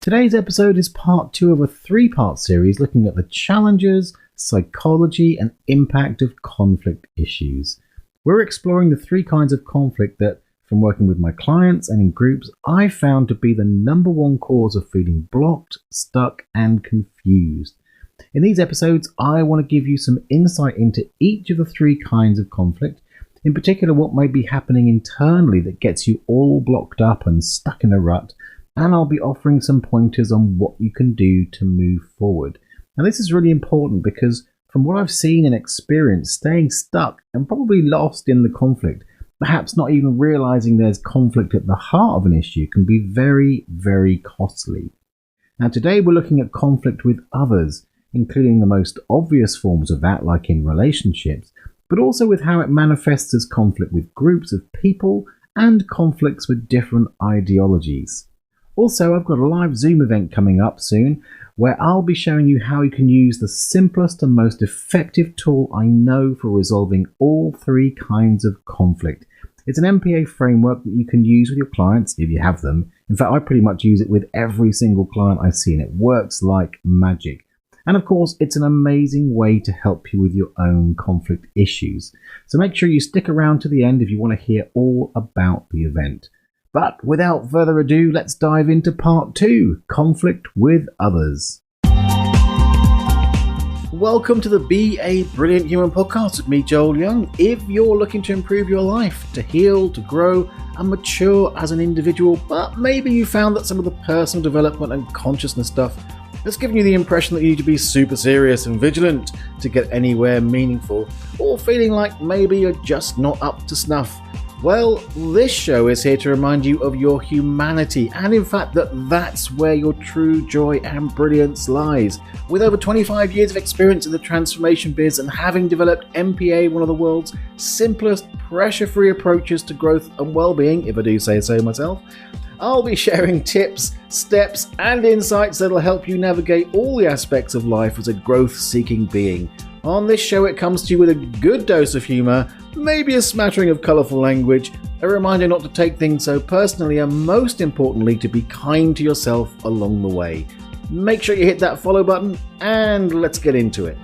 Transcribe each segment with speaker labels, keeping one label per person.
Speaker 1: Today's episode is part 2 of a 3-part series looking at the challenges, psychology, and impact of conflict issues. We're exploring the 3 kinds of conflict that, from working with my clients and in groups, I've found to be the number 1 cause of feeling blocked, stuck, and confused. In these episodes, I want to give you some insight into each of the 3 kinds of conflict, in particular what may be happening internally that gets you all blocked up and stuck in a rut, and I'll be offering some pointers on what you can do to move forward. Now this is really important because from what I've seen and experienced, staying stuck and probably lost in the conflict, perhaps not even realizing there's conflict at the heart of an issue, can be very, very costly. Now today we're looking at conflict with others, including the most obvious forms of that, like in relationships, but also with how it manifests as conflict with groups of people and conflicts with different ideologies. Also, I've got a live Zoom event coming up soon where I'll be showing you how you can use the simplest and most effective tool I know for resolving all 3 kinds of conflict. It's an MPA framework that you can use with your clients if you have them. In fact, I pretty much use it with every single client I see and it works like magic. And of course, it's an amazing way to help you with your own conflict issues. So make sure you stick around to the end if you want to hear all about the event. But without further ado, let's dive into part 2, conflict with others. Welcome to the Be a Brilliant Human podcast with me, Joel Young. If you're looking to improve your life, to heal, to grow, and mature as an individual, but maybe you found that some of the personal development and consciousness stuff has given you the impression that you need to be super serious and vigilant to get anywhere meaningful, or feeling like maybe you're just not up to snuff, well, this show is here to remind you of your humanity, and in fact that's where your true joy and brilliance lies. With over 25 years of experience in the transformation biz and having developed MPA, one of the world's simplest, pressure-free approaches to growth and well-being, if I do say so myself, I'll be sharing tips, steps, and insights that'll help you navigate all the aspects of life as a growth-seeking being. On this show, it comes to you with a good dose of humour, maybe a smattering of colourful language, a reminder not to take things so personally, and most importantly, to be kind to yourself along the way. Make sure you hit that follow button, and let's get into it.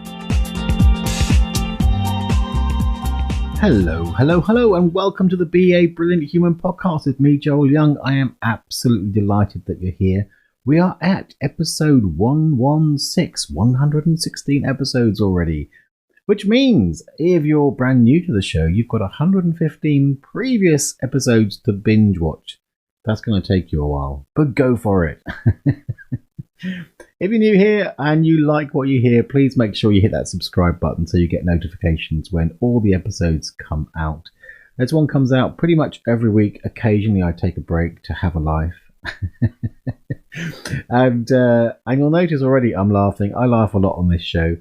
Speaker 1: Hello, and welcome to the Be a Brilliant Human podcast with me, Joel Young. I am absolutely delighted that you're here. We are at episode 116, 116 episodes already, which means if you're brand new to the show, you've got 115 previous episodes to binge watch. That's going to take you a while, but go for it. If you're new here and you like what you hear, please make sure you hit that subscribe button so you get notifications when all the episodes come out. This one comes out pretty much every week. Occasionally I take a break to have a life. And you'll notice already I'm laughing. I laugh a lot on this show.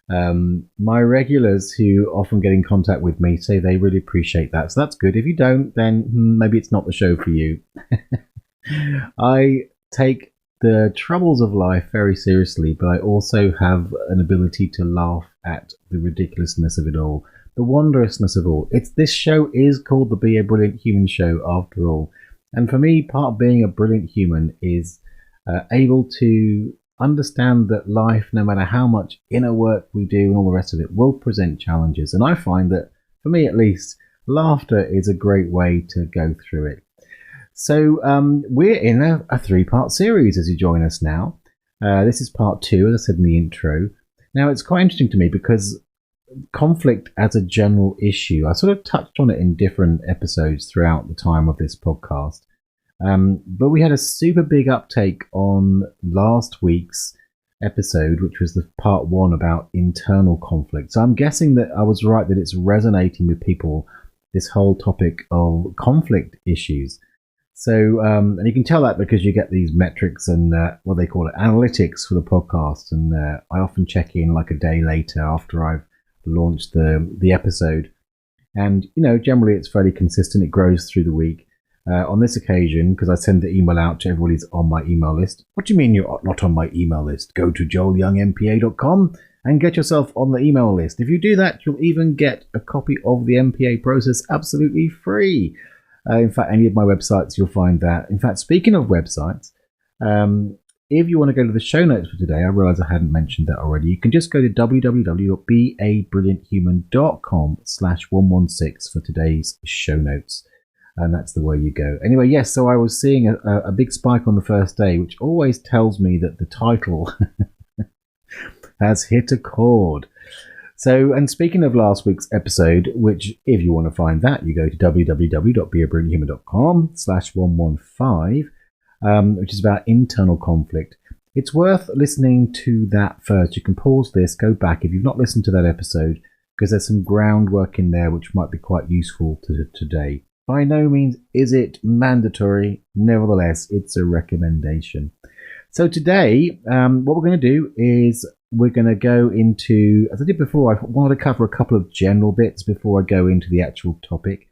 Speaker 1: My regulars who often get in contact with me say they really appreciate that. So that's good. If you don't, then maybe it's not the show for you. I take the troubles of life very seriously, but I also have an ability to laugh at the ridiculousness of it all, the wondrousness of all. This show is called the Be a Brilliant Human show after all. And for me, part of being a brilliant human is able to understand that life, no matter how much inner work we do and all the rest of it, will present challenges. And I find that, for me at least, laughter is a great way to go through it. So we're in a 3-part series as you join us now. This is part 2, as I said in the intro. Now, it's quite interesting to me because conflict as a general issue, I sort of touched on it in different episodes throughout the time of this podcast. But we had a super big uptake on last week's episode, which was the part 1 about internal conflict. So I'm guessing that I was right, that it's resonating with people, this whole topic of conflict issues. So, and you can tell that because you get these metrics and what they call it, analytics for the podcast. And I often check in like a day later after I've launched the episode. And, you know, generally it's fairly consistent. It grows through the week. On this occasion, because I send the email out to everybody who's on my email list. What do you mean you're not on my email list? Go to joelyoungmpa.com and get yourself on the email list. If you do that, you'll even get a copy of the MPA process absolutely free. In fact, any of my websites, you'll find that. In fact, speaking of websites, if you want to go to the show notes for today, I realize I hadn't mentioned that already. You can just go to www.babrillianthuman.com/116 for today's show notes. And that's the way you go. Anyway, yes, so I was seeing a big spike on the first day, which always tells me that the title has hit a chord. So, and speaking of last week's episode, which if you want to find that, you go to www.beabrillianthuman.com/115, which is about internal conflict. It's worth listening to that first. You can pause this, go back if you've not listened to that episode, because there's some groundwork in there which might be quite useful to today. By no means is it mandatory. Nevertheless, it's a recommendation. So today, what we're going to do is we're going to go into, as I did before, I wanted to cover a couple of general bits before I go into the actual topic.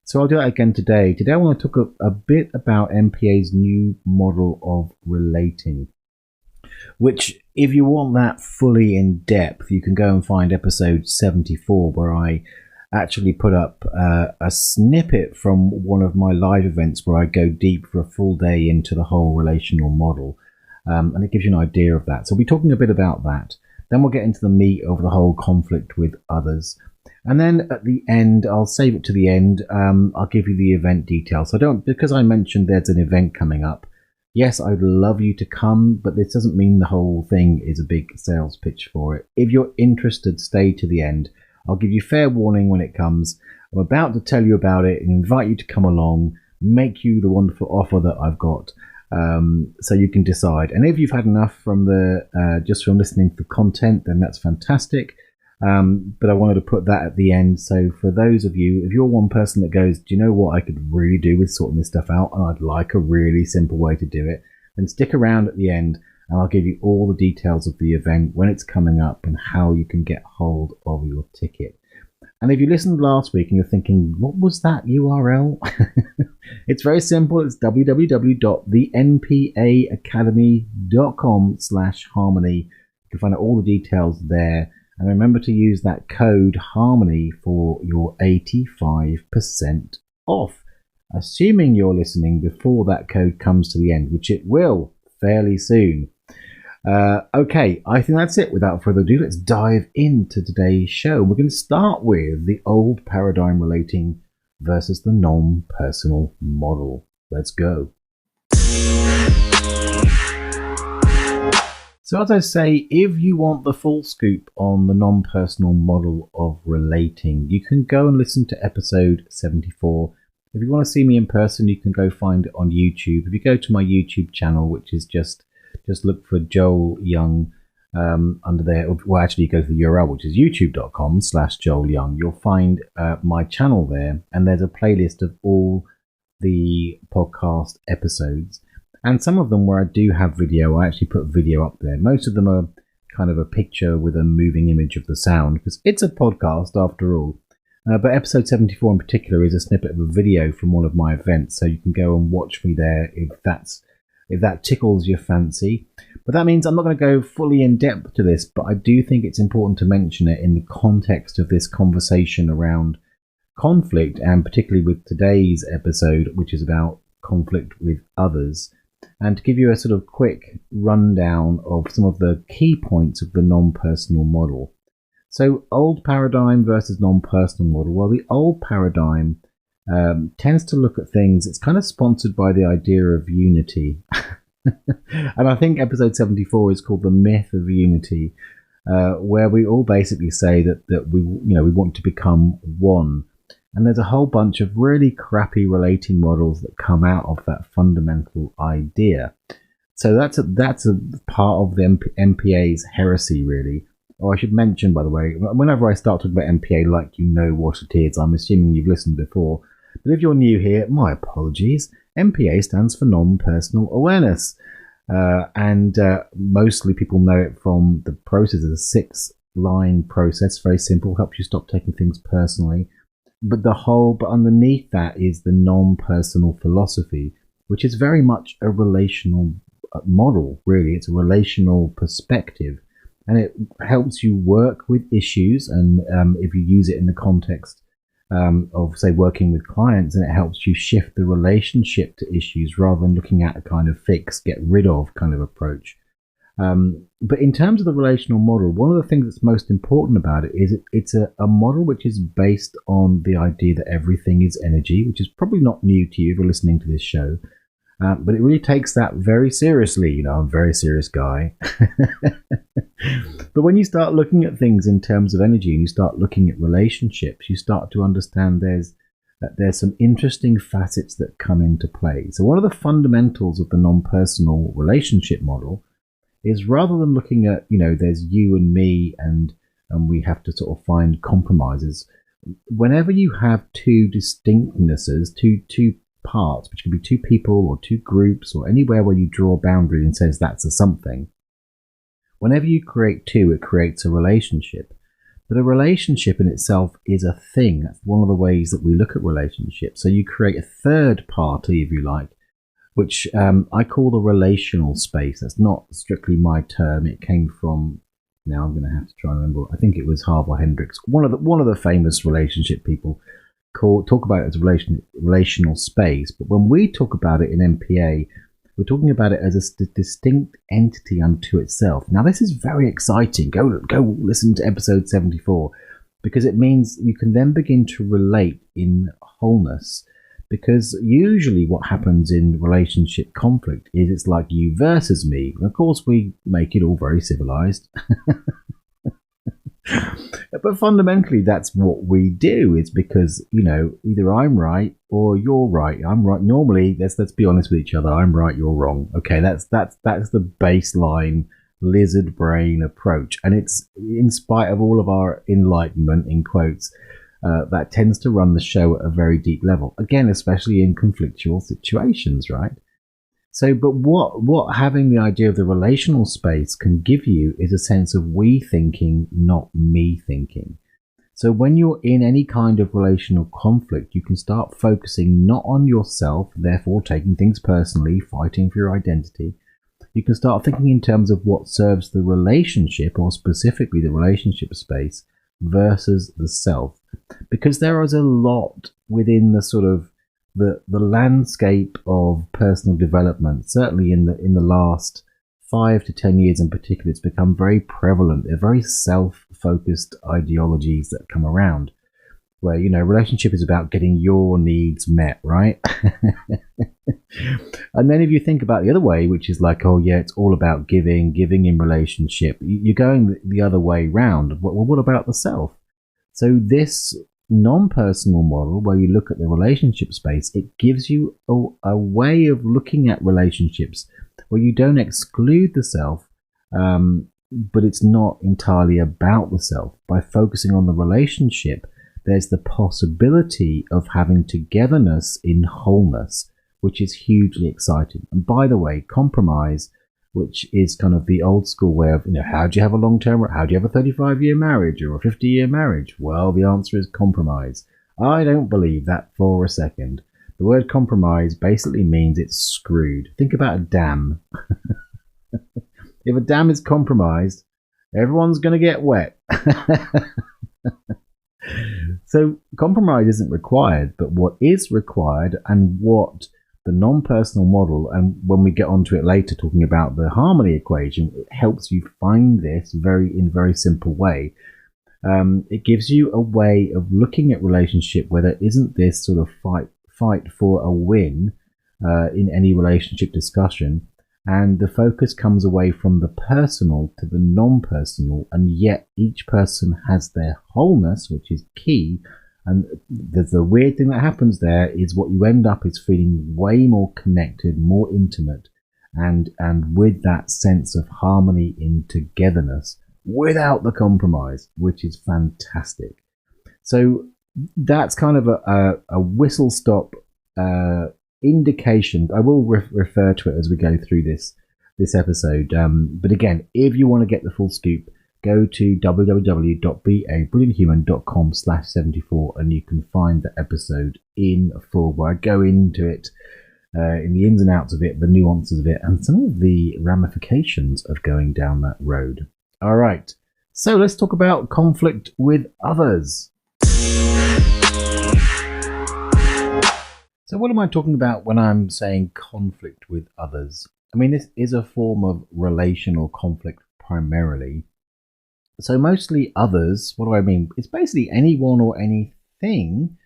Speaker 1: So I'll do that again today. Today I want to talk a bit about MPA's new model of relating, which if you want that fully in depth, you can go and find episode 74, where I actually put up a snippet from one of my live events where I go deep for a full day into the whole relational model. And it gives you an idea of that. So we'll be talking a bit about that. Then we'll get into the meat of the whole conflict with others. And then at the end, I'll save it to the end. I'll give you the event details. So because I mentioned there's an event coming up. Yes, I'd love you to come, but this doesn't mean the whole thing is a big sales pitch for it. If you're interested, stay to the end. I'll give you fair warning when it comes. I'm about to tell you about it and invite you to come along, make you the wonderful offer that I've got. So you can decide. And if you've had enough from just from listening to the content, then that's fantastic. But I wanted to put that at the end. So for those of you, if you're one person that goes, do you know what I could really do with sorting this stuff out, and I'd like a really simple way to do it, then stick around at the end and I'll give you all the details of the event, when it's coming up, and how you can get hold of your ticket. And if you listened last week and you're thinking, what was that URL? It's very simple. It's www.thenpaacademy.com/harmony. You can find out all the details there. And remember to use that code HARMONY for your 85% off. Assuming you're listening before that code comes to the end, which it will fairly soon. Okay, I think that's it. Without further ado, let's dive into today's show. We're going to start with the old paradigm relating versus the non-personal model. Let's go. So as I say, if you want the full scoop on the non-personal model of relating, you can go and listen to episode 74. If you want to see me in person, you can go find it on YouTube. If you go to my YouTube channel, which is just look for Joel Young under there. Well, actually, you go to the URL, which is youtube.com/Joel Young. You'll find my channel there, and there's a playlist of all the podcast episodes. And some of them where I do have video, I actually put video up there. Most of them are kind of a picture with a moving image of the sound, because it's a podcast after all. But episode 74 in particular is a snippet of a video from one of my events, so you can go and watch me there if that tickles your fancy. But that means I'm not going to go fully in depth to this, but I do think it's important to mention it in the context of this conversation around conflict, and particularly with today's episode, which is about conflict with others, and to give you a sort of quick rundown of some of the key points of the non-personal model. So old paradigm versus non-personal model. Well, the old paradigm tends to look at things, it's kind of sponsored by the idea of unity. And I think episode 74 is called The Myth of Unity, where we all basically say that we want to become one. And there's a whole bunch of really crappy relating models that come out of that fundamental idea. So that's a part of the MPA's heresy, really. Oh, I should mention, by the way, whenever I start talking about MPA, like you know what it is, I'm assuming you've listened before. But if you're new here, my apologies. MPA stands for non-personal awareness. And mostly people know it from the process. It's a 6-line process, very simple, helps you stop taking things personally. But underneath that is the non-personal philosophy, which is very much a relational model, really. It's a relational perspective. And it helps you work with issues, and if you use it in the context of, say, working with clients, and it helps you shift the relationship to issues rather than looking at a kind of fix, get rid of kind of approach. But in terms of the relational model, one of the things that's most important about it is it's a model which is based on the idea that everything is energy, which is probably not new to you if you're listening to this show. But it really takes that very seriously. You know, I'm a very serious guy. But when you start looking at things in terms of energy and you start looking at relationships, you start to understand there's some interesting facets that come into play. So one of the fundamentals of the non-personal relationship model is, rather than looking at, you know, there's you and me and we have to sort of find compromises, whenever you have two distinctnesses, two parts, which can be two people or two groups or anywhere where you draw a boundary and says that's a something, whenever you create two, it creates a relationship. But a relationship in itself is a thing. That's one of the ways that we look at relationships. So you create a third party, if you like, which I call the relational space. That's not strictly my term. It came from, now I'm going to have to try and remember, I think it was Harvey Hendricks, one of the famous relationship people, talk about it as relational space. But when we talk about it in MPA, we're talking about it as a distinct entity unto itself. Now, this is very exciting. Go listen to episode 74, because it means you can then begin to relate in wholeness. Because usually what happens in relationship conflict is it's like you versus me. Of course, we make it all very civilized. But fundamentally, that's what we do. It's because, you know, either I'm right or you're right. I'm right. Normally, let's be honest with each other. I'm right, you're wrong. Okay, that's the baseline lizard brain approach. And it's, in spite of all of our enlightenment, in quotes, that tends to run the show at a very deep level. Again, especially in conflictual situations, right? So, but what having the idea of the relational space can give you is a sense of we thinking, not me thinking. So when you're in any kind of relational conflict, you can start focusing not on yourself, therefore taking things personally, fighting for your identity. You can start thinking in terms of what serves the relationship, or specifically the relationship space, versus the self. Because there is a lot within the sort of the landscape of personal development, certainly in the last 5 to 10 years in particular, it's become very prevalent. They're very self-focused ideologies that come around, where, you know, relationship is about getting your needs met, right? And then if you think about the other way, which is like, oh yeah, it's all about giving in relationship, you're going the other way round. Well, what about the self? So this non-personal model, where you look at the relationship space, it gives you a way of looking at relationships where you don't exclude the self, but it's not entirely about the self. By focusing on the relationship, there's the possibility of having togetherness in wholeness, which is hugely exciting. And by the way, compromise, which is kind of the old school way of, you know, how do you have a long-term, how do you have a 35-year marriage or a 50-year marriage? Well, the answer is compromise. I don't believe that for a second. The word compromise basically means it's screwed. Think about a dam. If a dam is compromised, everyone's going to get wet. So compromise isn't required, but what is required, and what the non-personal model, and when we get onto it later talking about the harmony equation, it helps you find this in a very simple way. It gives you a way of looking at relationship where there isn't this sort of fight for a win in any relationship discussion, and the focus comes away from the personal to the non-personal, and yet each person has their wholeness, which is key. And the weird thing that happens there is what you end up is feeling way more connected, more intimate, and with that sense of harmony in togetherness without the compromise, which is fantastic. So that's kind of a whistle stop indication. I will refer to it as we go through this episode. But again, if you want to get the full scoop, go to www.beabrillianthuman.com/74 and you can find the episode in full, where I go into it, in the ins and outs of it, the nuances of it, and some of the ramifications of going down that road. All right, so let's talk about conflict with others. So, what am I talking about when I'm saying conflict with others? I mean, this is a form of relational conflict primarily. So, mostly others, what do I mean? It's basically anyone or anything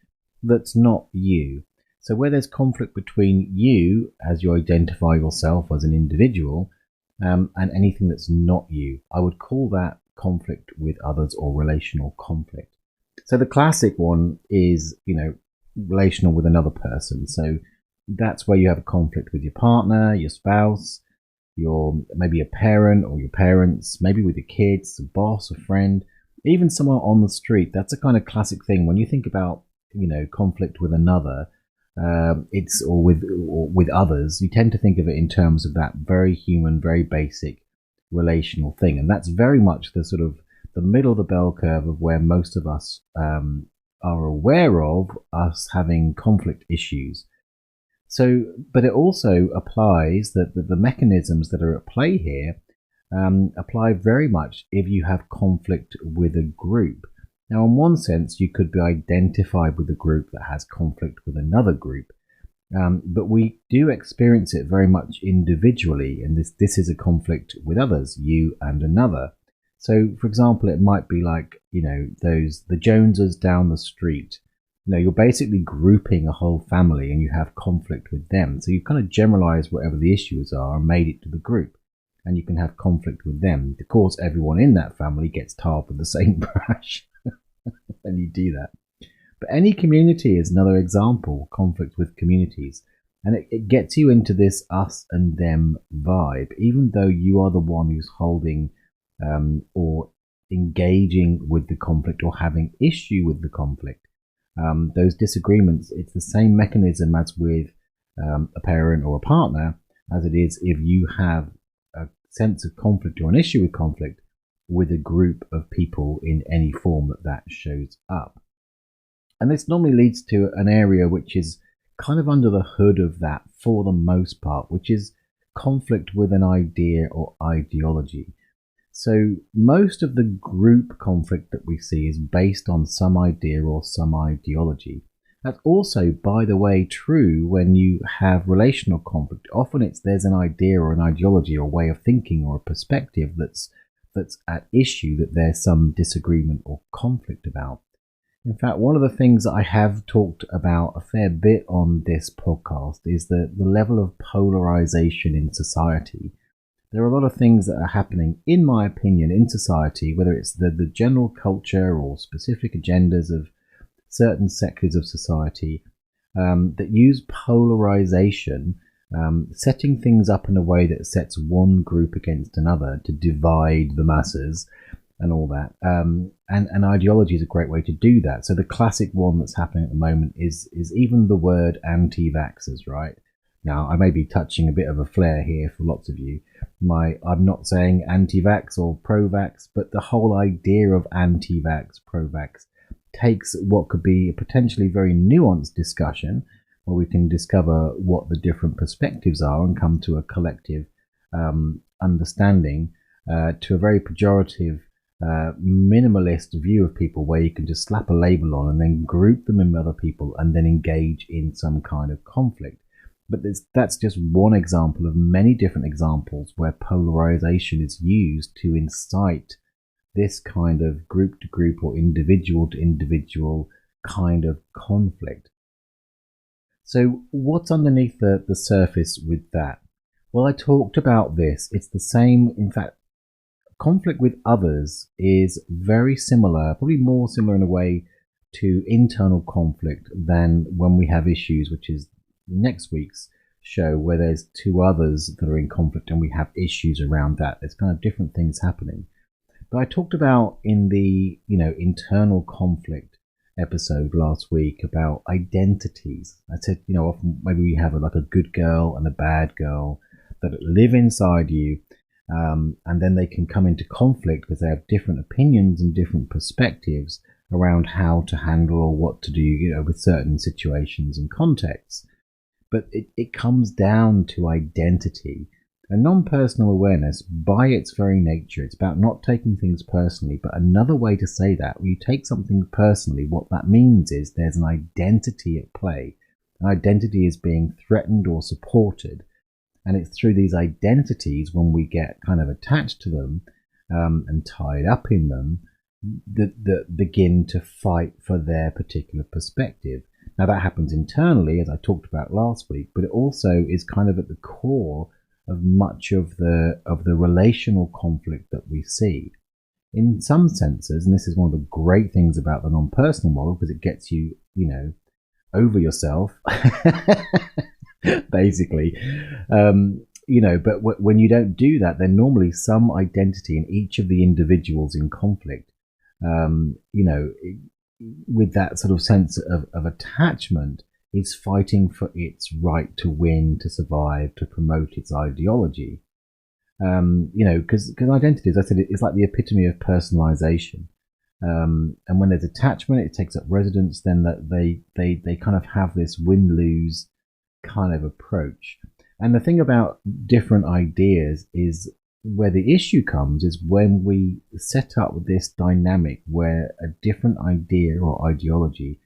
Speaker 1: that's not you. So, where there's conflict between you, as you identify yourself as an individual, and anything that's not you, I would call that conflict with others or relational conflict. So, the classic one is, relational with another person. So that's where you have a conflict with your partner, your spouse, your maybe a parent or your parents, maybe with your kids, a boss, a friend, even someone on the street. That's a kind of classic thing when you think about conflict with another. It's or with others. You tend to think of it in terms of that very human, very basic relational thing, and that's very much the sort of the middle of the bell curve of where most of us are aware of us having conflict issues. So, but it also applies that the mechanisms that are at play here apply very much if you have conflict with a group. Now, in one sense, you could be identified with a group that has conflict with another group, but we do experience it very much individually, and this is a conflict with others, you and another. So, for example, it might be like, the Joneses down the street. You're basically grouping a whole family and you have conflict with them. So you kind of generalize whatever the issues are and made it to the group. And you can have conflict with them. Of course, everyone in that family gets tarred with the same brush. And you do that. But any community is another example, conflict with communities. And it gets you into this us and them vibe, even though you are the one who's holding or engaging with the conflict or having issue with the conflict. Those disagreements, it's the same mechanism as with a parent or a partner as it is if you have a sense of conflict or an issue with conflict with a group of people in any form that shows up. And this normally leads to an area which is kind of under the hood of that for the most part, which is conflict with an idea or ideology. So most of the group conflict that we see is based on some idea or some ideology. That's also, by the way, true when you have relational conflict. Often there's an idea or an ideology or a way of thinking or a perspective that's at issue, that there's some disagreement or conflict about. In fact, one of the things that I have talked about a fair bit on this podcast is the level of polarization in society. There are a lot of things that are happening, in my opinion, in society, whether it's the general culture or specific agendas of certain sectors of society, that use polarization, setting things up in a way that sets one group against another to divide the masses and all that. And ideology is a great way to do that. So the classic one that's happening at the moment is even the word anti-vaxxers, right? Now, I may be touching a bit of a flare here for lots of you. I'm not saying anti-vax or pro-vax, but the whole idea of anti-vax, pro-vax takes what could be a potentially very nuanced discussion where we can discover what the different perspectives are and come to a collective understanding to a very pejorative, minimalist view of people where you can just slap a label on and then group them in with other people and then engage in some kind of conflict. But that's just one example of many different examples where polarization is used to incite this kind of group to group or individual to individual kind of conflict. So what's underneath the surface with that? Well, I talked about this. It's the same. In fact, conflict with others is very similar, probably more similar in a way to internal conflict than when we have issues, which is next week's show, where there's two others that are in conflict and we have issues around that. There's kind of different things happening. But I talked about in the internal conflict episode last week about identities. I said, often maybe we have like a good girl and a bad girl that live inside you, and then they can come into conflict because they have different opinions and different perspectives around how to handle or what to do, with certain situations and contexts. But it comes down to identity. And non-personal awareness, by its very nature, it's about not taking things personally. But another way to say that, when you take something personally, what that means is there's an identity at play. an identity is being threatened or supported. And it's through these identities, when we get kind of attached to them and tied up in them, that begin to fight for their particular perspective. Now that happens internally, as I talked about last week, but it also is kind of at the core of much of the relational conflict that we see. In some senses, and this is one of the great things about the non-personal model, because it gets you, over yourself, basically. But when you don't do that, then normally some identity in each of the individuals in conflict, with that sort of sense of attachment, is fighting for its right to win, to survive, to promote its ideology. Because identity, as I said, it's like the epitome of personalization. And when there's attachment, it takes up residence, then that they kind of have this win-lose kind of approach. And the thing about different ideas is where the issue comes is when we set up this dynamic where a different idea or ideology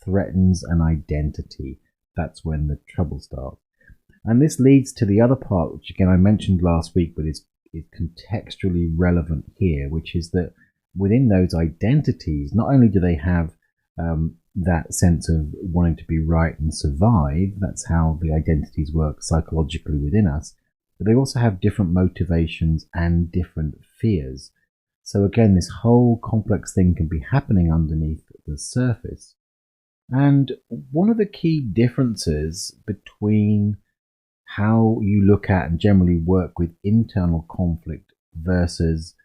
Speaker 1: threatens an identity. That's when the trouble starts. And this leads to the other part, which again I mentioned last week, but is contextually relevant here, which is that within those identities, not only do they have that sense of wanting to be right and survive, that's how the identities work psychologically within us, but they also have different motivations and different fears. So again, this whole complex thing can be happening underneath the surface. And one of the key differences between how you look at and generally work with internal conflict versus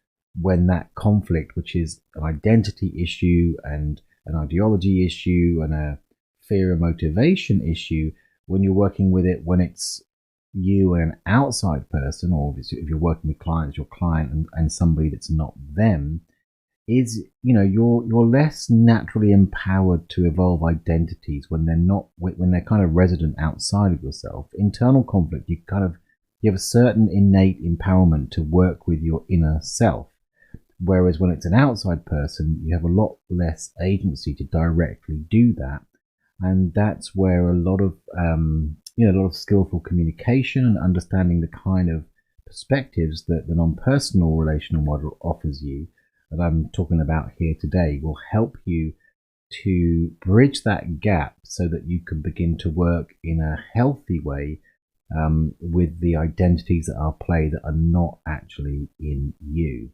Speaker 1: when that conflict, which is an identity issue and an ideology issue and a fear and motivation issue, when you're working with it, when it's you and an outside person, or if you're working with clients, your client and somebody that's not them, is you're less naturally empowered to evolve identities when they're kind of resident outside of yourself. Internal conflict, you have a certain innate empowerment to work with your inner self, whereas when it's an outside person, you have a lot less agency to directly do that. And that's where a lot of skillful communication and understanding the kind of perspectives that the non-personal relational model offers you, that I'm talking about here today, will help you to bridge that gap so that you can begin to work in a healthy way with the identities that are play that are not actually in you.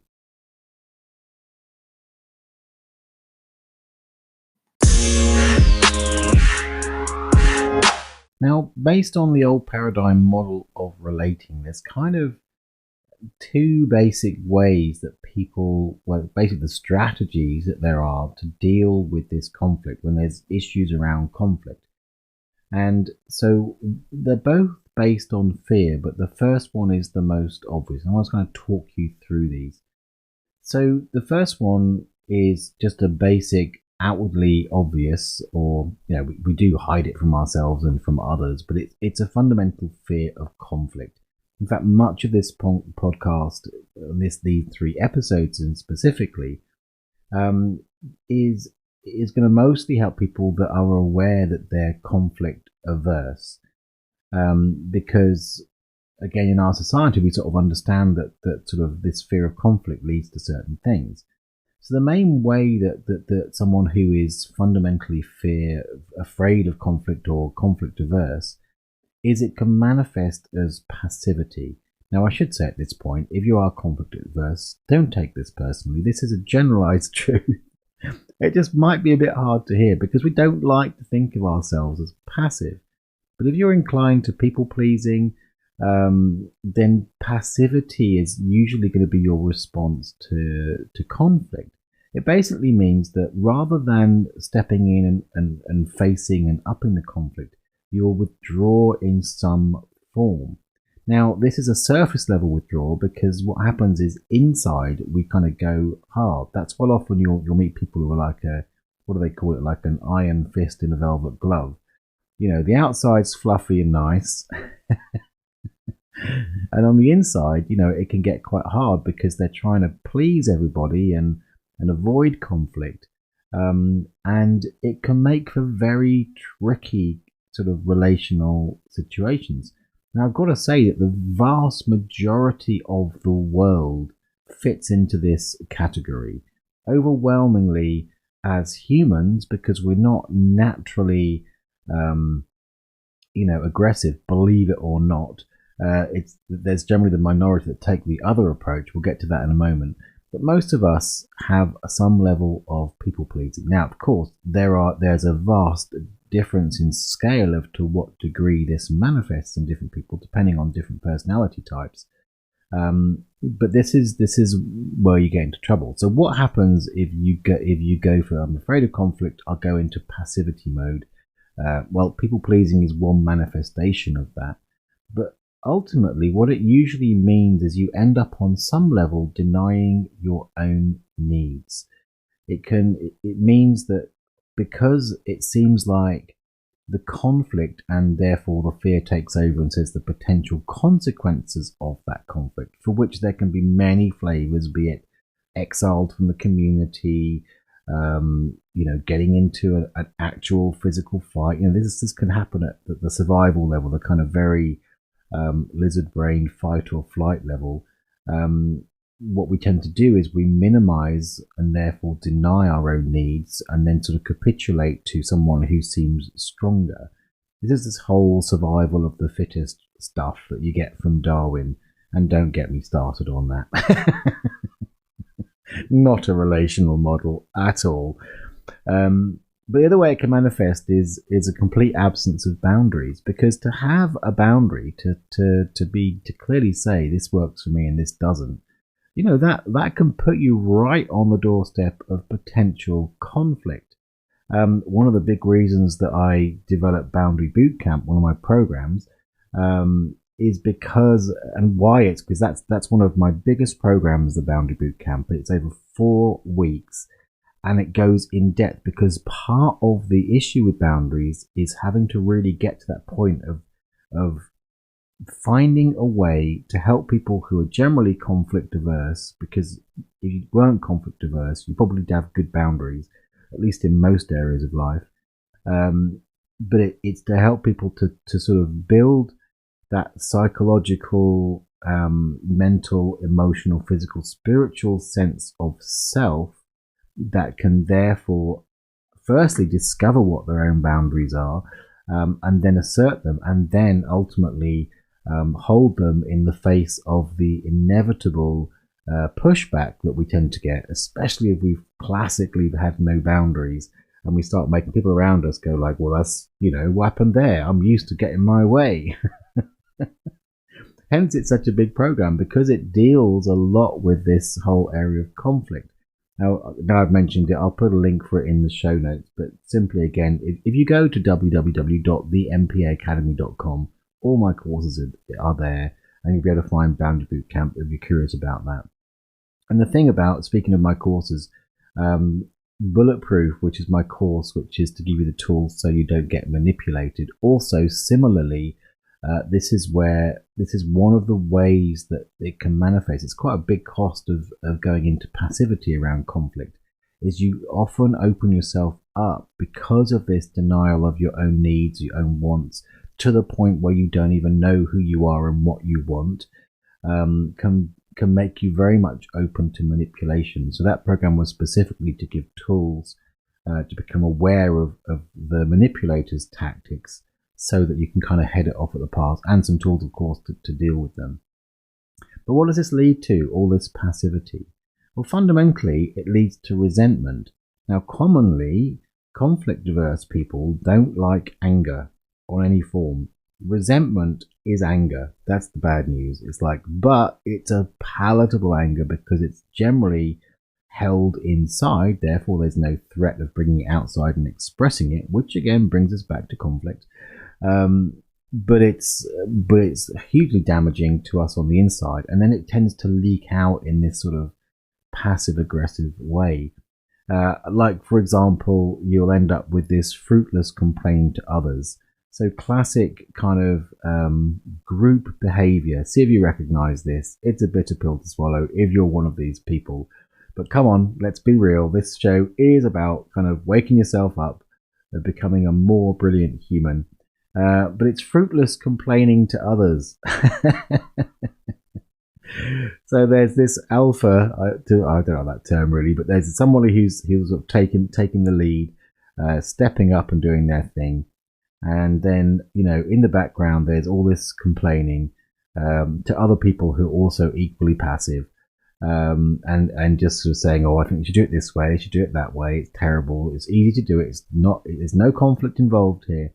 Speaker 1: Now, based on the old paradigm model of relating, there's kind of two basic ways that basically the strategies that there are to deal with this conflict when there's issues around conflict. And so they're both based on fear, but the first one is the most obvious. I'm just going to talk you through these. So the first one is just a basic, outwardly obvious, or we do hide it from ourselves and from others, but it's a fundamental fear of conflict. In fact, much of this podcast, these 3 episodes and specifically, is going to mostly help people that are aware that they're conflict averse, because again, in our society, we sort of understand that sort of this fear of conflict leads to certain things. So the main way that someone who is fundamentally afraid of conflict or conflict averse is it can manifest as passivity. Now, I should say at this point, if you are conflict averse, don't take this personally. This is a generalized truth. It just might be a bit hard to hear because we don't like to think of ourselves as passive. But if you're inclined to people pleasing, then passivity is usually going to be your response to conflict. It basically means that rather than stepping in and facing and upping the conflict, you'll withdraw in some form. Now, this is a surface level withdrawal because what happens is inside we kind of go hard. That's well often you'll meet people who are like what do they call it? Like an iron fist in a velvet glove. The outside's fluffy and nice. And on the inside, it can get quite hard because they're trying to please everybody and avoid conflict. And it can make for very tricky sort of relational situations. Now, I've got to say that the vast majority of the world fits into this category. Overwhelmingly, as humans, because we're not naturally, aggressive, believe it or not. There's generally the minority that take the other approach. We'll get to that in a moment. But most of us have some level of people pleasing. Now, of course, there's a vast difference in scale of to what degree this manifests in different people, depending on different personality types. But this is where you get into trouble. So what happens if you go for I'm afraid of conflict, I'll go into passivity mode. Well, people pleasing is one manifestation of that, but ultimately what it usually means is you end up on some level denying your own needs. It means that because it seems like the conflict and therefore the fear takes over and says the potential consequences of that conflict, for which there can be many flavors, be it exiled from the community, getting into an actual physical fight. This can happen at the survival level, the kind of very lizard brain fight or flight level. What we tend to do is we minimize and therefore deny our own needs and then sort of capitulate to someone who seems stronger. This is this whole survival of the fittest stuff that you get from Darwin, and don't get me started on that. Not a relational model at all. But the other way it can manifest is a complete absence of boundaries, because to have a boundary, to clearly say this works for me and this doesn't, that can put you right on the doorstep of potential conflict. One of the big reasons that I developed Boundary Bootcamp, one of my programs, is because, and why it's because that's one of my biggest programs, the Boundary Bootcamp. It's over 4 weeks, and it goes in depth, because part of the issue with boundaries is having to really get to that point of finding a way to help people who are generally conflict averse, because if you weren't conflict averse, you probably have good boundaries, at least in most areas of life. But it's to help people to sort of build that psychological, mental, emotional, physical, spiritual sense of self that can therefore firstly discover what their own boundaries are, and then assert them, and then ultimately hold them in the face of the inevitable pushback that we tend to get, especially if we've classically had no boundaries and we start making people around us go like, well, that's, what happened there? I'm used to getting my way. Hence it's such a big program, because it deals a lot with this whole area of conflict. Now I've mentioned it, I'll put a link for it in the show notes, but simply again, if you go to www.thempaacademy.com, all my courses are there, and you'll be able to find Boundary Bootcamp if you're curious about that. And the thing about, speaking of my courses, Bulletproof, which is my course, which is to give you the tools so you don't get manipulated. Also, similarly, this is one of the ways that it can manifest. It's quite a big cost of going into passivity around conflict, is you often open yourself up because of this denial of your own needs, your own wants, to the point where you don't even know who you are and what you want, can make you very much open to manipulation. So that program was specifically to give tools to become aware of the manipulator's tactics, so that you can kind of head it off at the pass, and some tools, of course, to deal with them. But what does this lead to, all this passivity? Well, fundamentally, it leads to resentment. Now, commonly, conflict-averse people don't like anger on any form. Resentment is anger. That's the bad news. It's like, but it's a palatable anger because it's generally held inside. Therefore, there's no threat of bringing it outside and expressing it, which again brings us back to conflict. But it's hugely damaging to us on the inside, and then it tends to leak out in this sort of passive-aggressive way. Like, for example, you'll end up with this fruitless complaining to others. So classic kind of group behavior. See if you recognize this. It's a bitter pill to swallow if you're one of these people. But come on, let's be real. This show is about kind of waking yourself up and becoming a more brilliant human. but it's fruitless complaining to others. So there's this alpha. I don't know that term really, but there's somebody who's sort of taking the lead, stepping up and doing their thing, and then in the background there's all this complaining to other people who are also equally passive, and just sort of saying, oh, I think you should do it this way, you should do it that way. It's terrible. It's easy to do it. It's not. There's no conflict involved here.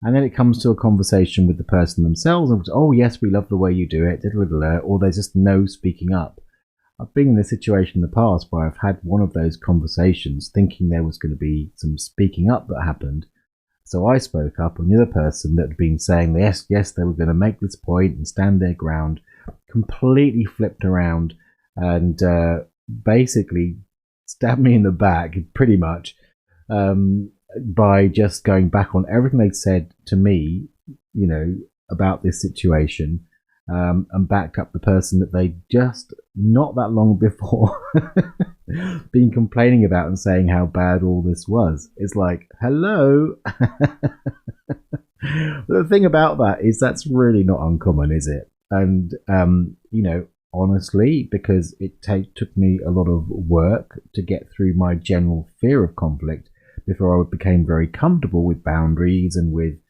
Speaker 1: And then it comes to a conversation with the person themselves, and oh yes, we love the way you do it, or there's just no speaking up. I've been in a situation in the past where I've had one of those conversations thinking there was going to be some speaking up that happened. So I spoke up, and the other person that had been saying yes, they were going to make this point and stand their ground, completely flipped around and basically stabbed me in the back, pretty much. By just going back on everything they'd said to me, about this situation, and backed up the person that they just not that long before been complaining about and saying how bad all this was. It's like, hello. The thing about that is that's really not uncommon, is it? And, honestly, because it took me a lot of work to get through my general fear of conflict before I became very comfortable with boundaries and with,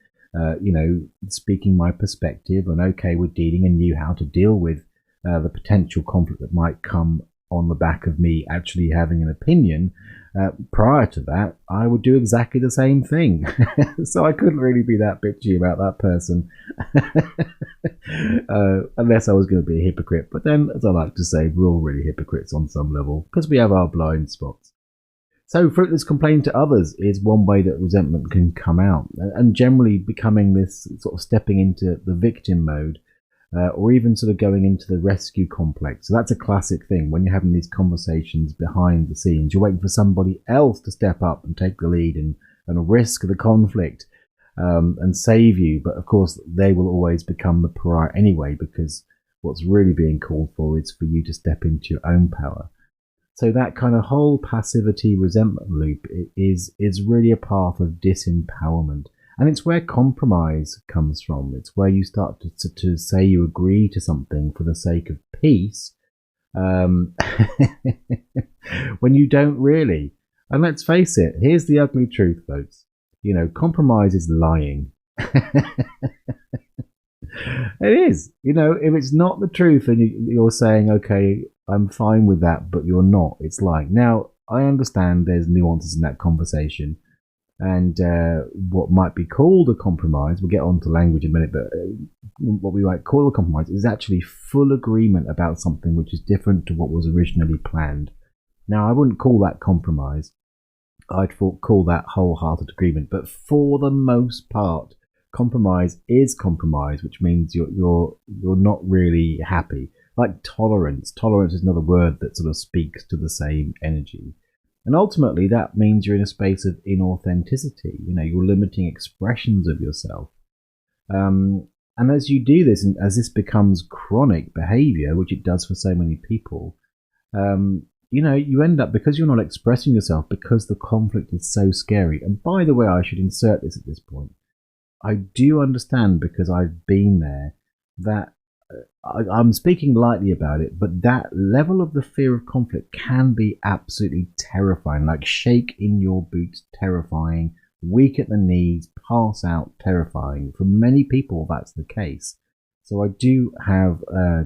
Speaker 1: speaking my perspective and okay with dealing, and knew how to deal with the potential conflict that might come on the back of me actually having an opinion. Prior to that, I would do exactly the same thing. So I couldn't really be that bitchy about that person, unless I was going to be a hypocrite. But then, as I like to say, we're all really hypocrites on some level because we have our blind spots. So fruitless complaining to others is one way that resentment can come out, and generally becoming this sort of stepping into the victim mode, or even sort of going into the rescue complex. So that's a classic thing when you're having these conversations behind the scenes. You're waiting for somebody else to step up and take the lead and risk the conflict and save you. But of course, they will always become the pariah anyway, because what's really being called for is for you to step into your own power. So that kind of whole passivity resentment loop is really a path of disempowerment. And it's where compromise comes from. It's where you start to say you agree to something for the sake of peace, when you don't really. And let's face it, here's the ugly truth, folks. Compromise is lying. It is. If it's not the truth and you're saying, okay, I'm fine with that, but you're not, it's lying. Now, I understand there's nuances in that conversation, and what might be called a compromise, we'll get on to language in a minute, but what we might call a compromise is actually full agreement about something which is different to what was originally planned. Now, I wouldn't call that compromise. I'd call that wholehearted agreement. But for the most part, compromise is compromise, which means you're not really happy. Like tolerance. Tolerance is another word that sort of speaks to the same energy. And ultimately, that means you're in a space of inauthenticity. You're limiting expressions of yourself. And as you do this, and as this becomes chronic behavior, which it does for so many people, you end up, because you're not expressing yourself, because the conflict is so scary. And by the way, I should insert this at this point. I do understand, because I've been there, that I'm speaking lightly about it, but that level of the fear of conflict can be absolutely terrifying, like shake in your boots, terrifying, weak at the knees, pass out, terrifying. For many people, that's the case. So I do have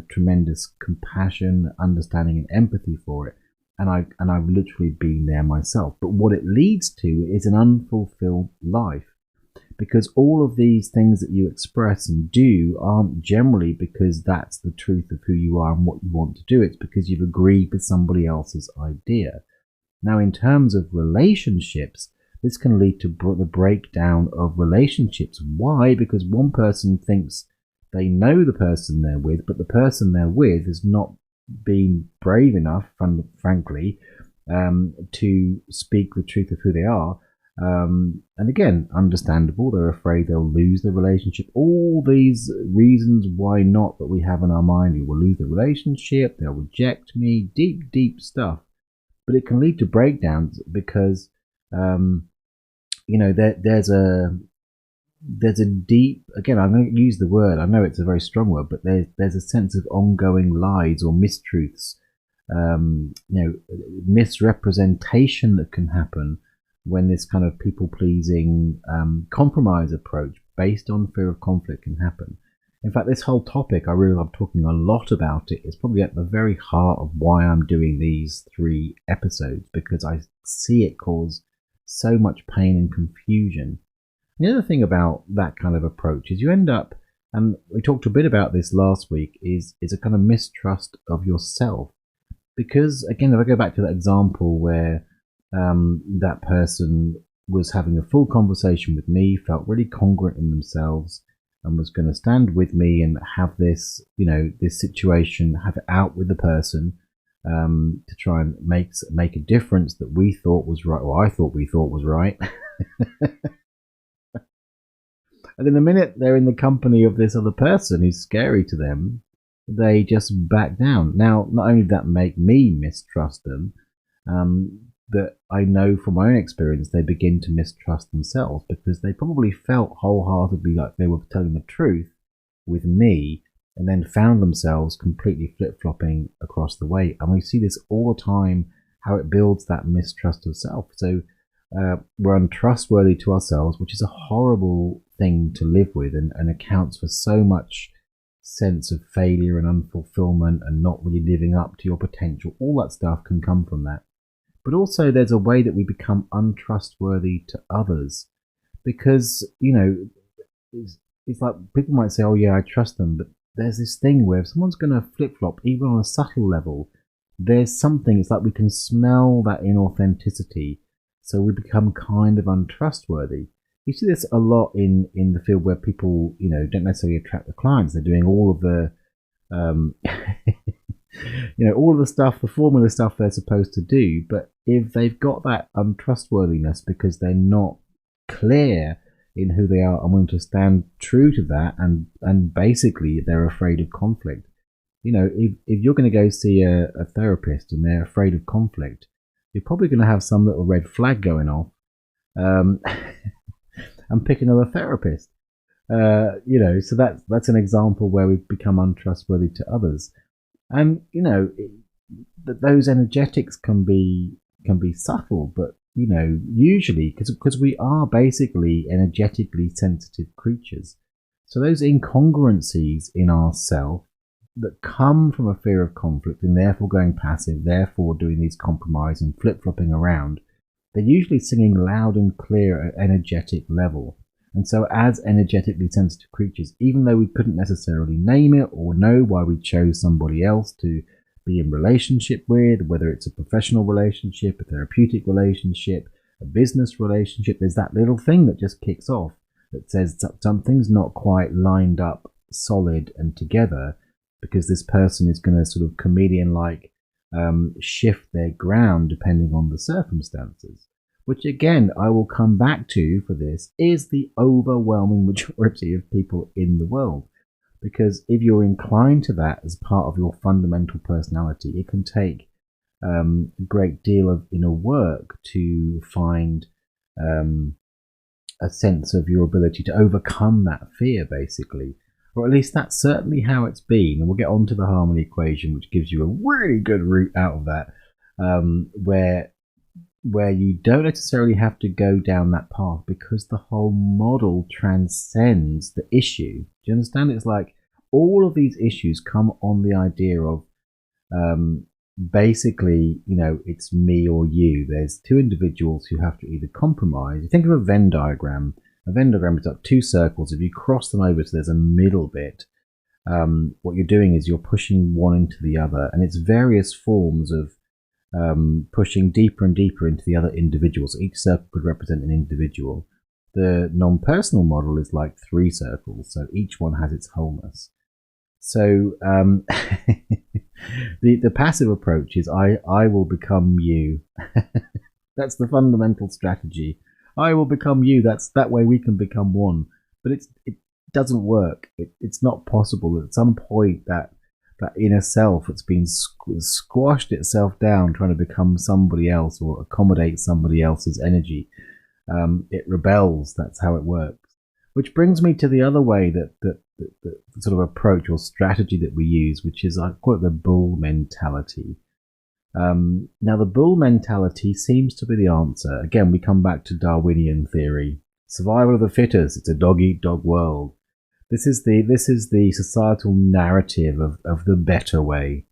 Speaker 1: tremendous compassion, understanding, and empathy for it, and I've literally been there myself. But what it leads to is an unfulfilled life. Because all of these things that you express and do aren't generally because that's the truth of who you are and what you want to do. It's because you've agreed with somebody else's idea. Now, in terms of relationships, this can lead to the breakdown of relationships. Why? Because one person thinks they know the person they're with, but the person they're with has not been brave enough, frankly, to speak the truth of who they are. And again, understandable, they're afraid they'll lose the relationship. All these reasons why not that we have in our mind. We will lose the relationship, they'll reject me, deep stuff. But it can lead to breakdowns because, there's a there's a deep, again, I'm going to use the word, I know it's a very strong word, but there's a sense of ongoing lies or mistruths, misrepresentation that can happen when this kind of people-pleasing compromise approach based on fear of conflict can happen. In fact, this whole topic, I really love talking a lot about it. It's probably at the very heart of why I'm doing these 3 episodes, because I see it cause so much pain and confusion. The other thing about that kind of approach is you end up, and we talked a bit about this last week, is a kind of mistrust of yourself. Because, again, if I go back to that example where that person was having a full conversation with me, felt really congruent in themselves, and was going to stand with me and have this, this situation, have it out with the person to try and make a difference that we thought was right, or I thought we thought was right. And then the minute they're in the company of this other person who's scary to them, they just back down. Now, not only did that make me mistrust them, that I know from my own experience they begin to mistrust themselves, because they probably felt wholeheartedly like they were telling the truth with me, and then found themselves completely flip-flopping across the way. And we see this all the time, how it builds that mistrust of self. So we're untrustworthy to ourselves, which is a horrible thing to live with, and accounts for so much sense of failure and unfulfillment and not really living up to your potential. All that stuff can come from that. But also there's a way that we become untrustworthy to others, because, it's like people might say, oh yeah, I trust them, but there's this thing where if someone's going to flip-flop, even on a subtle level, there's something, it's like we can smell that inauthenticity, so we become kind of untrustworthy. You see this a lot in the field where people, don't necessarily attract the clients. They're doing all of the, all of the stuff, the formula stuff they're supposed to do. But if they've got that untrustworthiness because they're not clear in who they are and willing to stand true to that, and basically they're afraid of conflict. If you're going to go see a therapist and they're afraid of conflict, you're probably going to have some little red flag going off. And pick another therapist. So that's an example where we've become untrustworthy to others. And those energetics can be subtle, but usually because we are basically energetically sensitive creatures. So those incongruencies in ourself that come from a fear of conflict, and therefore going passive, therefore doing these compromise and flip-flopping around, they're usually singing loud and clear at energetic level. And so as energetically sensitive creatures, even though we couldn't necessarily name it or know why we chose somebody else to be in relationship with, whether it's a professional relationship, a therapeutic relationship, a business relationship, there's that little thing that just kicks off that says something's not quite lined up solid and together, because this person is going to sort of chameleon-like shift their ground depending on the circumstances, which again I will come back to for this, is the overwhelming majority of people in the world. Because if you're inclined to that as part of your fundamental personality, it can take a great deal of inner work to find a sense of your ability to overcome that fear, basically. Or at least that's certainly how it's been. And we'll get on to the harmony equation, which gives you a really good route out of that, where you don't necessarily have to go down that path, because the whole model transcends the issue. Do you understand? It's like all of these issues come on the idea of basically, it's me or you. There's two individuals who have to either compromise. You think of a Venn diagram. A Venn diagram is like two circles. If you cross them over so there's a middle bit, what you're doing is you're pushing one into the other, and it's various forms of pushing deeper and deeper into the other individual. So each circle could represent an individual. The non-personal model is like three circles, so each one has its wholeness. So the passive approach is I will become you. That's the fundamental strategy. I will become you. That way we can become one. But it doesn't work. It's not possible. At some point that inner self that's been squashed itself down trying to become somebody else or accommodate somebody else's energy, it rebels. That's how it works. Which brings me to the other way that sort of approach or strategy that we use, which is, I call it the bull mentality. Now, the bull mentality seems to be the answer. Again, we come back to Darwinian theory. Survival of the fittest. It's a dog-eat-dog world. This is the societal narrative of the better way.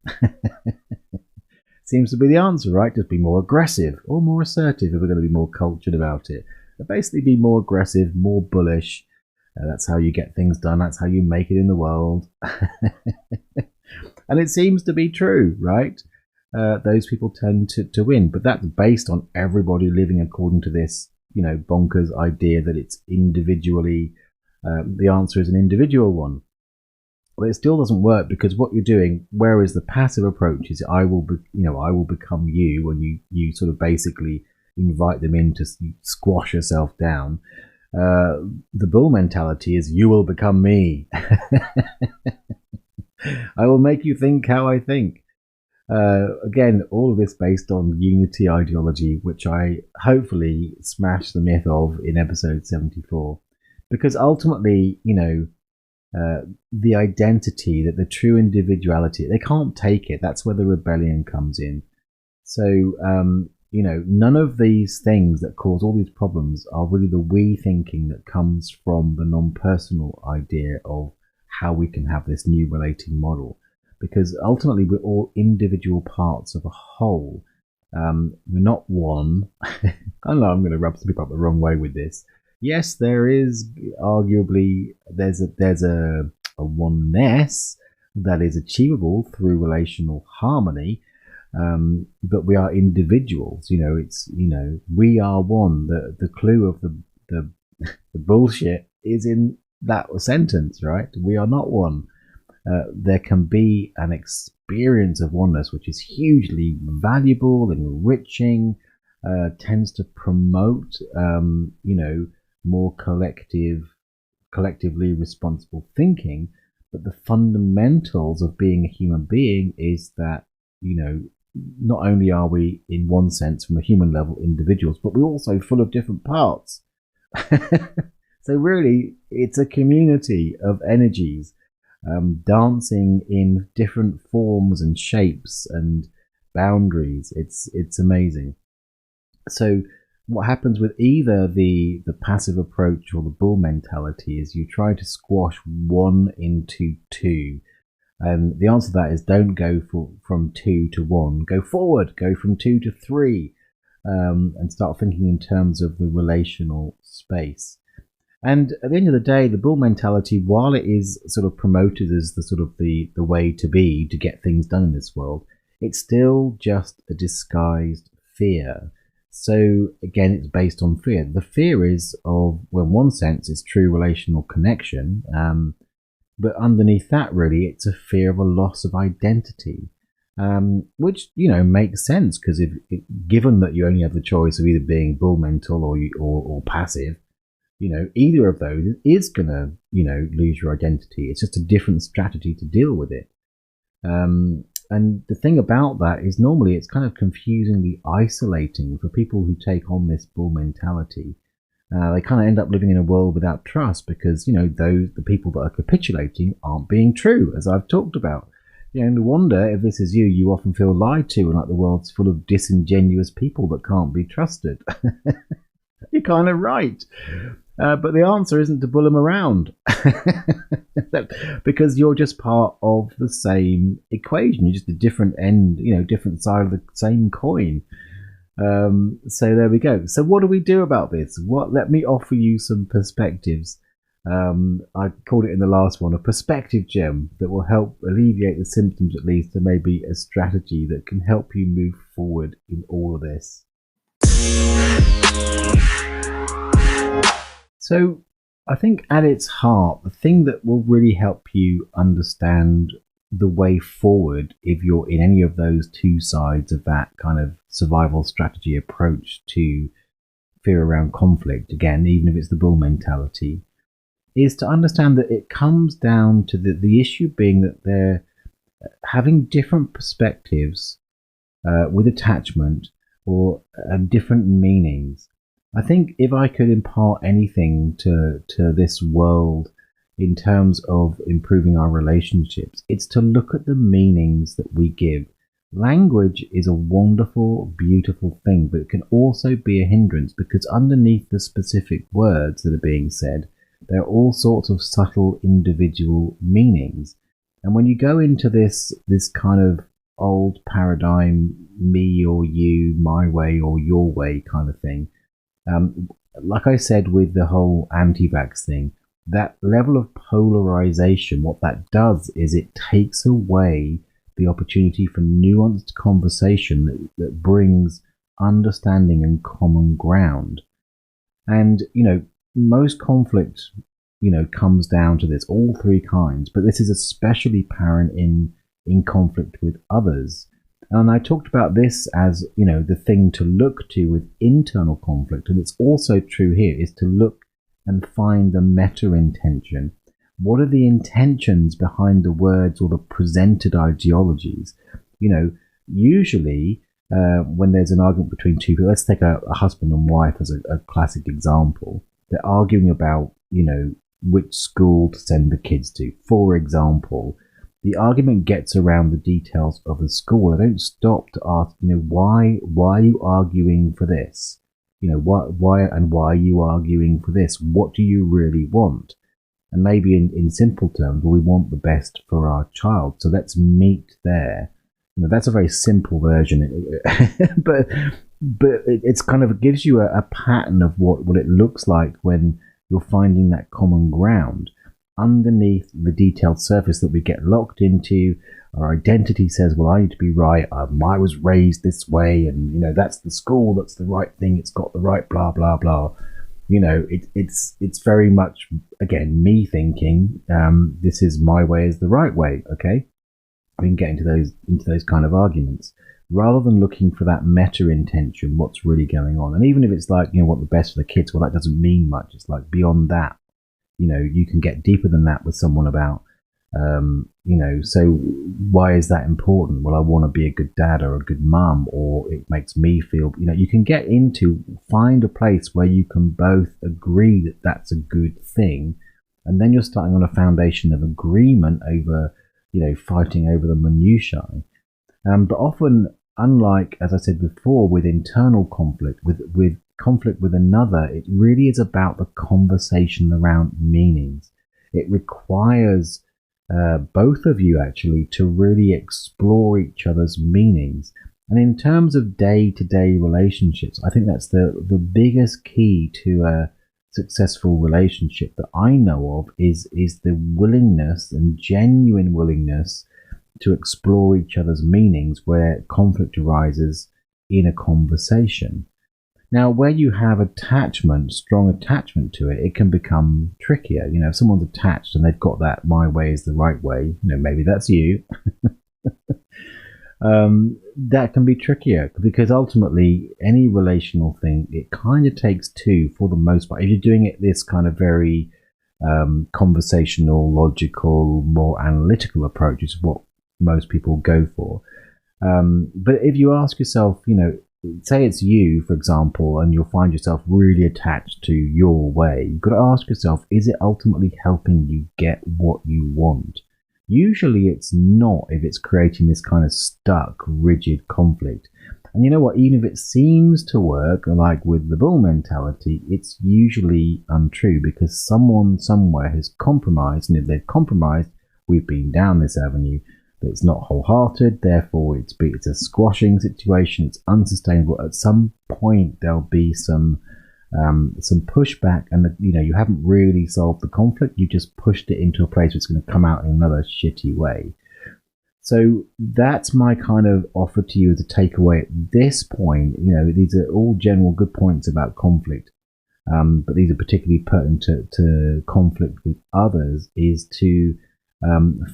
Speaker 1: Seems to be the answer, right? Just be more aggressive or more assertive if we're going to be more cultured about it. But basically, be more aggressive, more bullish. That's how you get things done. That's how you make it in the world. And it seems to be true, right? Those people tend to win. But that's based on everybody living according to this, bonkers idea that it's individually, the answer is an individual one. But it still doesn't work, because what you're doing, whereas the passive approach is I will become you, and you sort of basically invite them in to squash yourself down. The bull mentality is you will become me. I will make you think how I think. Again, all of this based on unity ideology, which I hopefully smashed the myth of in episode 74. Because ultimately, the identity, that the true individuality, they can't take it. That's where the rebellion comes in. So, none of these things that cause all these problems are really the we thinking that comes from the non-personal idea of how we can have this new relating model. Because ultimately, we're all individual parts of a whole. We're not one. I know I'm going to rub some people up the wrong way with this. Yes, there is arguably there's a oneness that is achievable through relational harmony, but we are individuals. We are one. The clue of the bullshit is in that sentence, right? We are not one. There can be an experience of oneness which is hugely valuable, enriching, tends to promote, more collectively responsible thinking. But the fundamentals of being a human being is that, not only are we, in one sense, from a human level, individuals, but we're also full of different parts. So really, it's a community of energies, dancing in different forms and shapes and boundaries. It's amazing. So what happens with either the passive approach or the bull mentality is you try to squash one into two. And the answer to that is don't go from 2 to 1. Go forward. Go from 2 to 3. And start thinking in terms of the relational space. And at the end of the day, the bull mentality, while it is sort of promoted as the sort of the way to be to get things done in this world, it's still just a disguised fear. So again, it's based on fear. The fear is of, well, in one sense, it's true relational connection. But underneath that, really, it's a fear of a loss of identity, which, makes sense, because given that you only have the choice of either being bull mental or passive, either of those is going to, lose your identity. It's just a different strategy to deal with it. And the thing about that is normally it's kind of confusingly isolating for people who take on this bull mentality. They kind of end up living in a world without trust because, the people that are capitulating aren't being true, as I've talked about. No wonder if this is you, you often feel lied to and like the world's full of disingenuous people that can't be trusted. You're kind of right. But the answer isn't to bull them around because you're just part of the same equation. You're just a different end, different side of the same coin. So there we go. So what do we do about this? Let me offer you some perspectives. I called it in the last one a perspective gem that will help alleviate the symptoms, at least, and maybe a strategy that can help you move forward in all of this. So I think at its heart, the thing that will really help you understand the way forward, if you're in any of those two sides of that kind of survival strategy approach to fear around conflict, again, even if it's the bull mentality, is to understand that it comes down to the issue being that they're having different perspectives with attachment or different meanings. I think if I could impart anything to this world in terms of improving our relationships, it's to look at the meanings that we give. Language is a wonderful, beautiful thing, but it can also be a hindrance because underneath the specific words that are being said, there are all sorts of subtle individual meanings. And when you go into this kind of old paradigm, me or you, my way or your way kind of thing, like I said with the whole anti-vax thing, that level of polarization, what that does is it takes away the opportunity for nuanced conversation that brings understanding and common ground. And, most conflict, comes down to this, all three kinds, but this is especially apparent in conflict with others. And I talked about this as, the thing to look to with internal conflict. And it's also true here, is to look and find the meta intention. What are the intentions behind the words or the presented ideologies? Usually when there's an argument between two people, let's take a husband and wife as a classic example. They're arguing about, which school to send the kids to. For example, the argument gets around the details of the school. I don't stop to ask, why are you arguing for this? Why are you arguing for this? What do you really want? And maybe in simple terms, we want the best for our child. So let's meet there. That's a very simple version, but it's kind of, it gives you a pattern of what it looks like when you're finding that common ground. Underneath the detailed surface that we get locked into, our identity says, well, I need to be right. I was raised this way, and that's the school, that's the right thing, it's got the right blah blah blah. It's very much, again, me thinking this is my way is the right way. Okay, we can get into those kind of arguments rather than looking for that meta intention, what's really going on. And even if it's like, what the best for the kids, well, that doesn't mean much. It's like beyond that. You can get deeper than that with someone about, so why is that important? Well, I want to be a good dad or a good mum, or it makes me feel, you can get into, find a place where you can both agree that that's a good thing. And then you're starting on a foundation of agreement over, fighting over the minutiae. But often, unlike, as I said before, with internal conflict, with conflict with another, it really is about the conversation around meanings. It requires both of you actually to really explore each other's meanings. And in terms of day-to-day relationships, I think that's the biggest key to a successful relationship that I know of is the willingness and genuine willingness to explore each other's meanings where conflict arises in a conversation. Now, where you have attachment, strong attachment to it, it can become trickier. If someone's attached and they've got that my way is the right way, maybe that's you, that can be trickier because ultimately any relational thing, it kind of takes two for the most part. If you're doing it this kind of very conversational, logical, more analytical approach is what most people go for. But if you ask yourself, say it's you, for example, and you'll find yourself really attached to your way, you've got to ask yourself, is it ultimately helping you get what you want? Usually it's not, if it's creating this kind of stuck, rigid conflict. And you know what, even if it seems to work, like with the bull mentality, it's usually untrue because someone somewhere has compromised, and if they've compromised, we've been down this avenue. But it's not wholehearted, therefore it's a squashing situation, it's unsustainable. At some point there'll be some pushback, and you haven't really solved the conflict, you just pushed it into a place where it's going to come out in another shitty way. So that's my kind of offer to you as a takeaway at this point. These are all general good points about conflict, but these are particularly pertinent to conflict with others, is to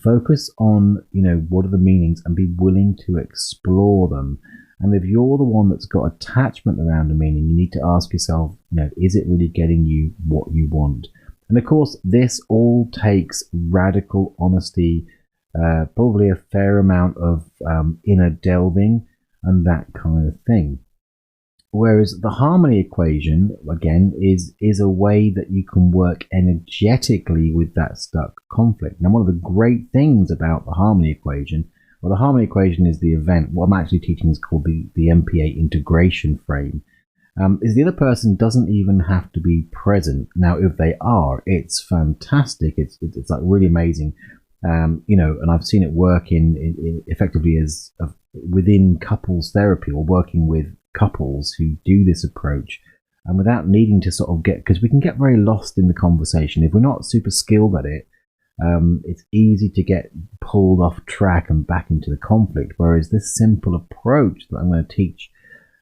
Speaker 1: focus on, what are the meanings and be willing to explore them. And if you're the one that's got attachment around a meaning, you need to ask yourself, is it really getting you what you want? And of course, this all takes radical honesty, probably a fair amount of inner delving and that kind of thing. Whereas the harmony equation, again, is a way that you can work energetically with that stuck conflict. Now, one of the great things about the harmony equation, well, the harmony equation is the event. What I'm actually teaching is called the MPA integration frame. Is the other person doesn't even have to be present. Now, if they are, it's fantastic. It's like really amazing. And I've seen it work in effectively as within couples therapy, or working with couples who do this approach, and without needing to sort of because we can get very lost in the conversation if we're not super skilled at it. It's easy to get pulled off track and back into the conflict. Whereas this simple approach that I'm going to teach,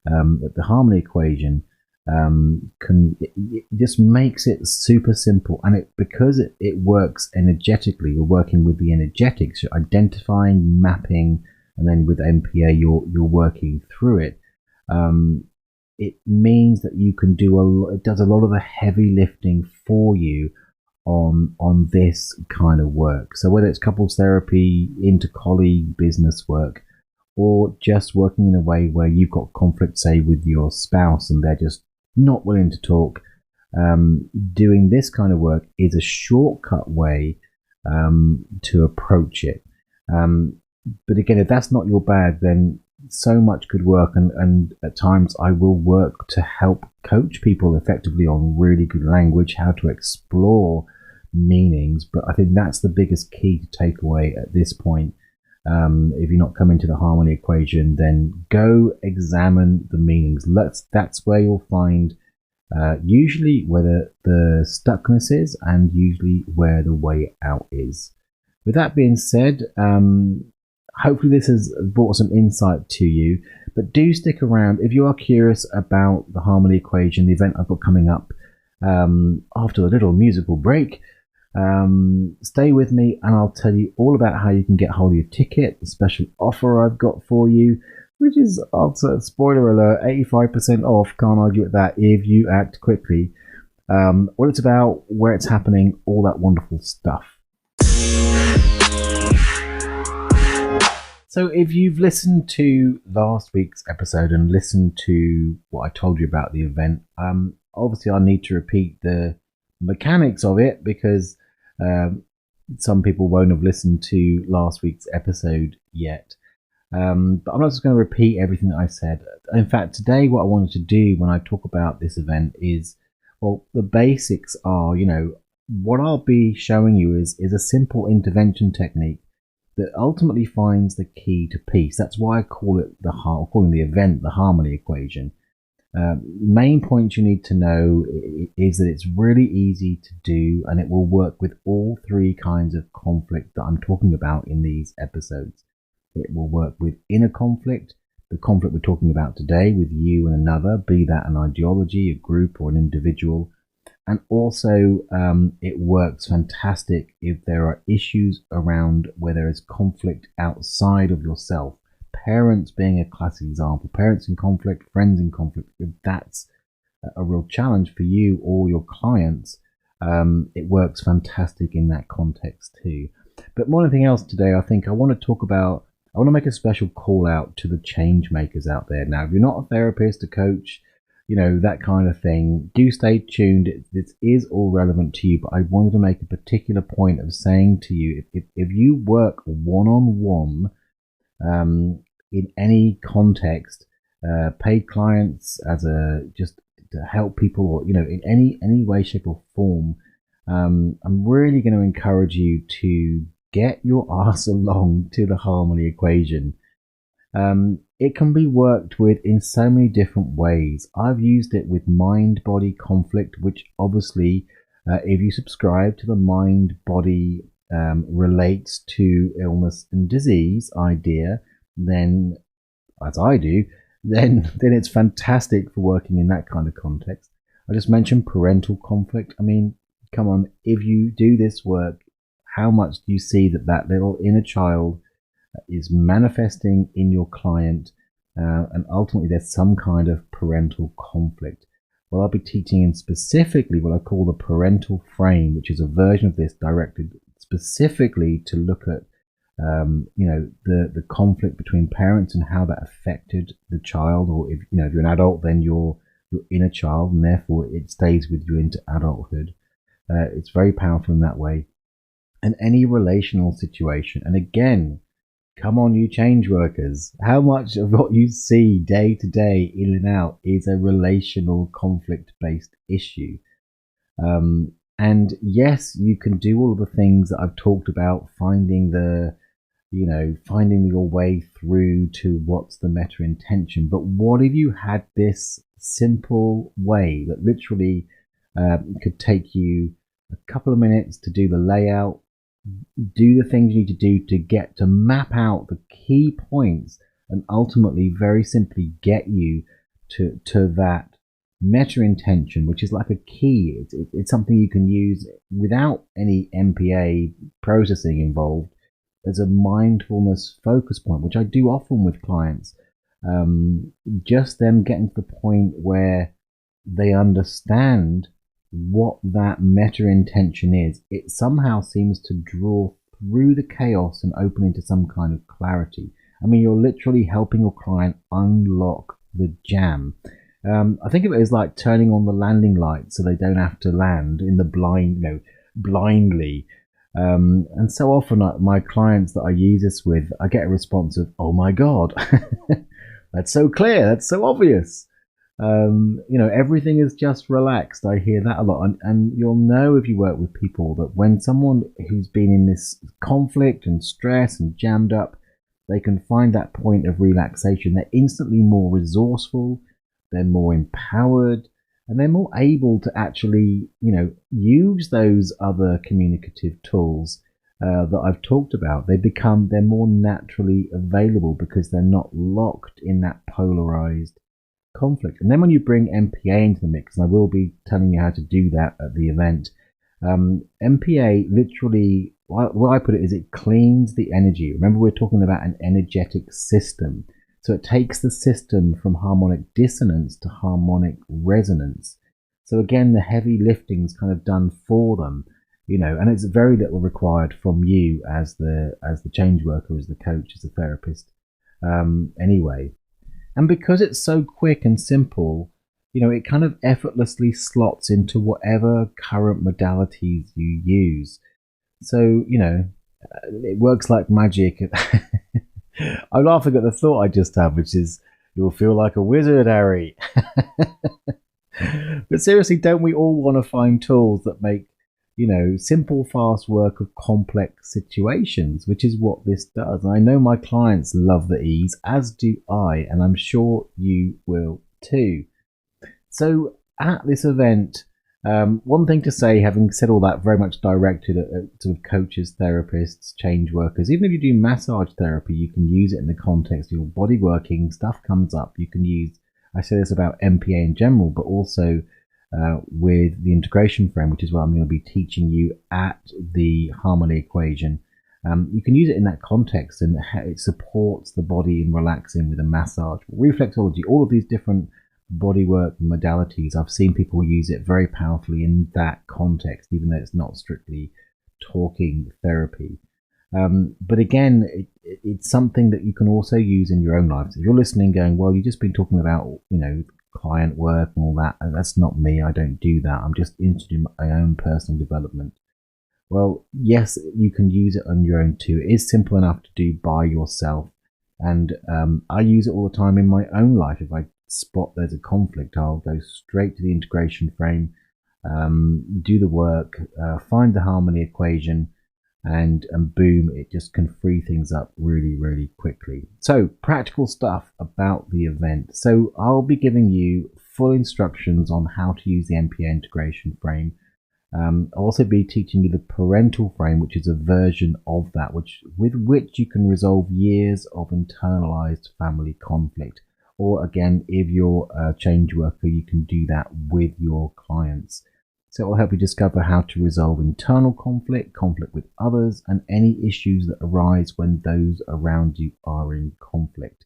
Speaker 1: the harmony equation, it just makes it super simple, and because it works energetically. We're working with the energetics, you're identifying, mapping, and then with MPA you're working through it. It means that you can it does a lot of the heavy lifting for you on this kind of work. So whether it's couples therapy, inter-colleague business work, or just working in a way where you've got conflict, say, with your spouse and they're just not willing to talk, doing this kind of work is a shortcut way to approach it. But again, if that's not your bag, then so much good work, and at times I will work to help coach people effectively on really good language, how to explore meanings. But I think that's the biggest key to take away at this point. If you're not coming to the harmony equation, then go examine the meanings. That's where you'll find usually where the stuckness is, and usually where the way out is. With that being said, hopefully this has brought some insight to you, but do stick around if you are curious about the harmony equation, the event I've got coming up after a little musical break. Stay with me and I'll tell you all about how you can get hold of your ticket, the special offer I've got for you, which is, also, spoiler alert, 85% off. Can't argue with that if you act quickly. What it's about, where it's happening, all that wonderful stuff. So if you've listened to last week's episode and listened to what I told you about the event, obviously I need to repeat the mechanics of it, because some people won't have listened to last week's episode yet. But I'm not just going to repeat everything that I said. In fact, today what I wanted to do when I talk about this event is, well, the basics are, what I'll be showing you is a simple intervention technique that ultimately finds the key to peace. That's why I call it calling the event the harmony equation. Main points you need to know is that it's really easy to do, and it will work with all three kinds of conflict that I'm talking about in these episodes. It will work with inner conflict, the conflict we're talking about today with you and another, be that an ideology, a group, or an individual. And also, it works fantastic if there are issues around where there is conflict outside of yourself. Parents being a classic example. Parents in conflict, friends in conflict. If that's a real challenge for you or your clients, it works fantastic in that context too. But more than anything else today, I think I want to make a special call out to the change makers out there. Now, if you're not a therapist, a coach, that kind of thing, do stay tuned. This is all relevant to you, but I wanted to make a particular point of saying to you, if you work one-on-one in any context, paid clients, just to help people, or in any way, shape or form, I'm really going to encourage you to get your ass along to the harmony equation. It can be worked with in so many different ways. I've used it with mind-body conflict, which obviously, if you subscribe to the mind-body relates to illness and disease idea, then, as I do, then it's fantastic for working in that kind of context. I just mentioned parental conflict. I mean, come on, if you do this work, how much do you see that little inner child is manifesting in your client, and ultimately there's some kind of parental conflict? Well, I'll be teaching in specifically what I call the parental frame, which is a version of this directed specifically to look at the conflict between parents and how that affected the child, or if you're an adult, then you're inner child, and therefore it stays with you into adulthood. It's very powerful in that way. And any relational situation. And again, come on, you change workers. How much of what you see day to day, in and out, is a relational conflict based issue? And yes, you can do all of the things that I've talked about, finding your way through to what's the meta intention. But what if you had this simple way that literally could take you a couple of minutes to do the layout, do the things you need to do to get to map out the key points, and ultimately very simply get you to that meta intention, which is like a key. It's something you can use without any MPA processing involved as a mindfulness focus point, which I do often with clients. Just them getting to the point where they understand what that meta intention is. It somehow seems to draw through the chaos and open into some kind of clarity. I mean, you're literally helping your client unlock the jam. I think of it as like turning on the landing lights so they don't have to land in the blindly. And so often my clients that I use this with, I get a response of, "Oh my God, that's so clear, that's so obvious." Everything is just relaxed. I hear that a lot. And you'll know if you work with people that when someone who's been in this conflict and stress and jammed up, they can find that point of relaxation. They're instantly more resourceful, they're more empowered, and they're more able to actually, use those other communicative tools that I've talked about. They're more naturally available because they're not locked in that polarized conflict. And then when you bring MPA into the mix, and I will be telling you how to do that at the event, MPA literally, what I put it is, it cleans the energy. Remember, we're talking about an energetic system. So it takes the system from harmonic dissonance to harmonic resonance. So again, the heavy lifting's kind of done for them, and it's very little required from you as the change worker, as the coach, as the therapist, anyway. And because it's so quick and simple, it kind of effortlessly slots into whatever current modalities you use. So, it works like magic. I'm laughing at the thought I just had, which is, you'll feel like a wizard, Harry. But seriously, don't we all want to find tools that make, simple, fast work of complex situations, which is what this does. And I know my clients love the ease, as do I, and I'm sure you will too. So at this event, one thing to say, having said all that, very much directed at sort of coaches, therapists, change workers. Even if you do massage therapy, you can use it in the context of your body working. Stuff comes up. You can use, I say this about MPA in general, but also with the integration frame, which is what I'm going to be teaching you at the harmony equation. You can use it in that context, and it supports the body in relaxing with a massage, reflexology, all of these different bodywork modalities. I've seen people use it very powerfully in that context, even though it's not strictly talking therapy. But again, it's something that you can also use in your own life. So if you're listening going, well, you've just been talking about, client work and all that. That's not me. I don't do that. I'm just interested in my own personal development. Well, yes, you can use it on your own too. It is simple enough to do by yourself. And I use it all the time in my own life. If I spot there's a conflict, I'll go straight to the integration frame, do the work, find the harmony equation, and boom, it just can free things up really, really quickly. So practical stuff about the event. So I'll be giving you full instructions on how to use the MPA integration frame. I'll also be teaching you the parental frame, which is a version of that, with which you can resolve years of internalized family conflict. Or again, if you're a change worker, you can do that with your clients. So it will help you discover how to resolve internal conflict, conflict with others, and any issues that arise when those around you are in conflict.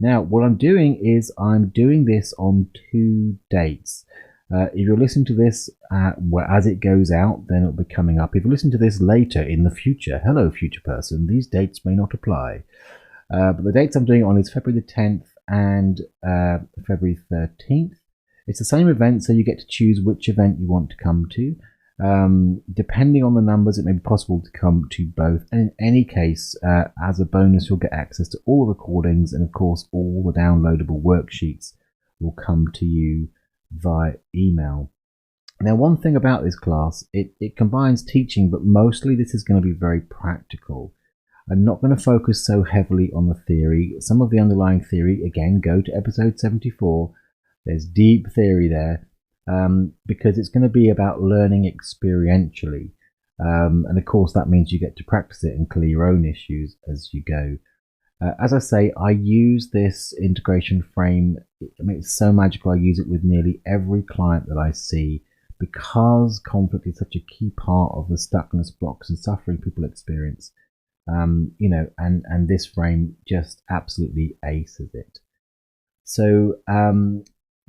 Speaker 1: Now, what I'm doing is I'm doing this on 2 dates. If you're listening to this as it goes out, then it'll be coming up. If you listen to this later in the future, hello future person, these dates may not apply. But the dates I'm doing it on is February the 10th and February 13th. It's the same event, so you get to choose which event you want to come to. Depending on the numbers, it may be possible to come to both. And in any case, as a bonus, you'll get access to all the recordings, and of course, all the downloadable worksheets will come to you via email. Now, one thing about this class, it combines teaching, but mostly this is going to be very practical. I'm not going to focus so heavily on the theory. Some of the underlying theory, again, go to episode 74. There's deep theory there, because it's going to be about learning experientially. And of course, that means you get to practice it and clear your own issues as you go. As I say, I use this integration frame. I mean, it's so magical. I use it with nearly every client that I see, because conflict is such a key part of the stuckness, blocks, and suffering people experience. And this frame just absolutely aces it. So,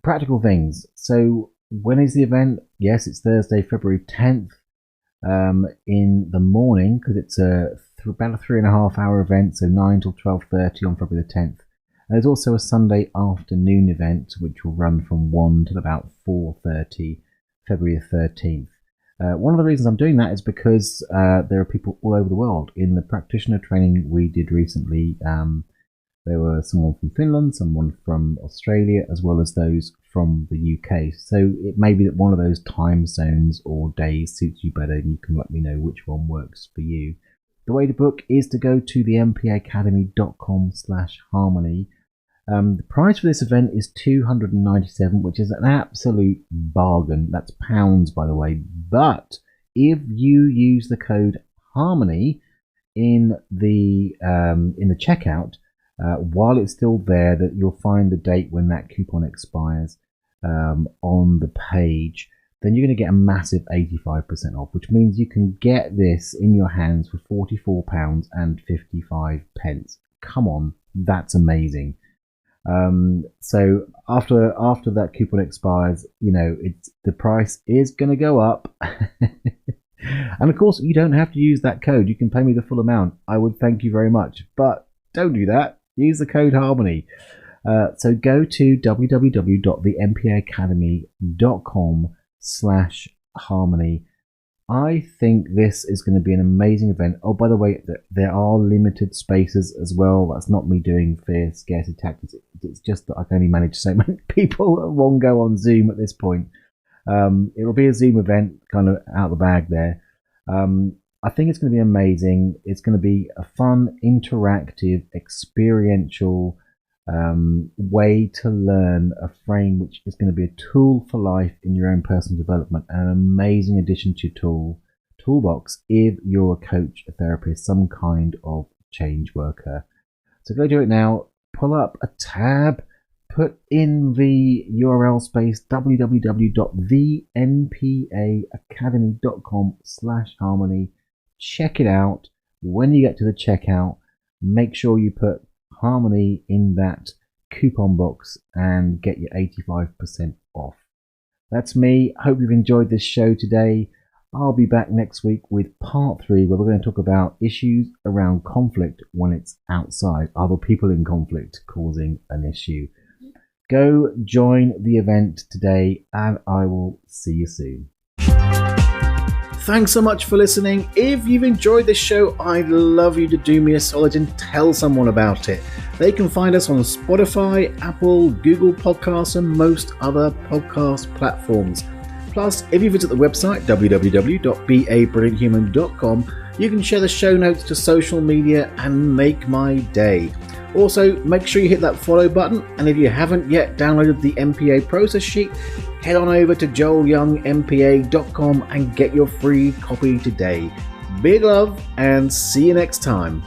Speaker 1: practical things. So, when is the event? Yes, it's Thursday, February 10th, in the morning, because it's about a 3.5 hour event, so 9 till 12:30 on February the 10th. And there's also a Sunday afternoon event, which will run from 1 till about 4:30, February the 13th. One of the reasons I'm doing that is because there are people all over the world. In the practitioner training we did recently, there were someone from Finland, someone from Australia, as well as those from the UK. So it may be that one of those time zones or days suits you better, and you can let me know which one works for you. The way to book is to go to the mpaacademy.com/harmony. The price for this event is $297, which is an absolute bargain. That's pounds, by the way. But if you use the code HARMONY in the checkout, while it's still there, that you'll find the date when that coupon expires on the page, then you're going to get a massive 85% off, which means you can get this in your hands for £44.55. Come on, that's amazing. So after that coupon expires, the price is going to go up. And of course, you don't have to use that code. You can pay me the full amount. I would thank you very much, but don't do that. Use the code HARMONY. So go to www.thempaacademy.com/harmony. I think this is going to be an amazing event. Oh, by the way, there are limited spaces as well. That's not me doing fear, scarcity tactics. It's just that I can only manage so many people at one go on Zoom at this point. It'll be a Zoom event, kind of out the bag there. I think it's going to be amazing. It's going to be a fun, interactive, experiential way to learn a frame which is going to be a tool for life in your own personal development, and an amazing addition to your toolbox if you're a coach, a therapist, some kind of change worker. So go do it now. Pull up a tab, put in the URL space www.thenpaacademy.com/harmony. Check it out. When you get to the checkout, make sure you put Harmony in that coupon box and get your 85% off. That's me. Hope you've enjoyed this show today. I'll be back next week with part 3, where we're going to talk about issues around conflict when it's outside, other people in conflict causing an issue. Go join the event today, and I will see you soon. Thanks so much for listening. If you've enjoyed this show, I'd love you to do me a solid and tell someone about it. They can find us on Spotify, Apple, Google Podcasts, and most other podcast platforms. Plus, if you visit the website www.babrillianthuman.com, you can share the show notes to social media and make my day. Also, make sure you hit that follow button, and if you haven't yet downloaded the MPA process sheet, head on over to joelyoungmpa.com and get your free copy today. Big love, and see you next time.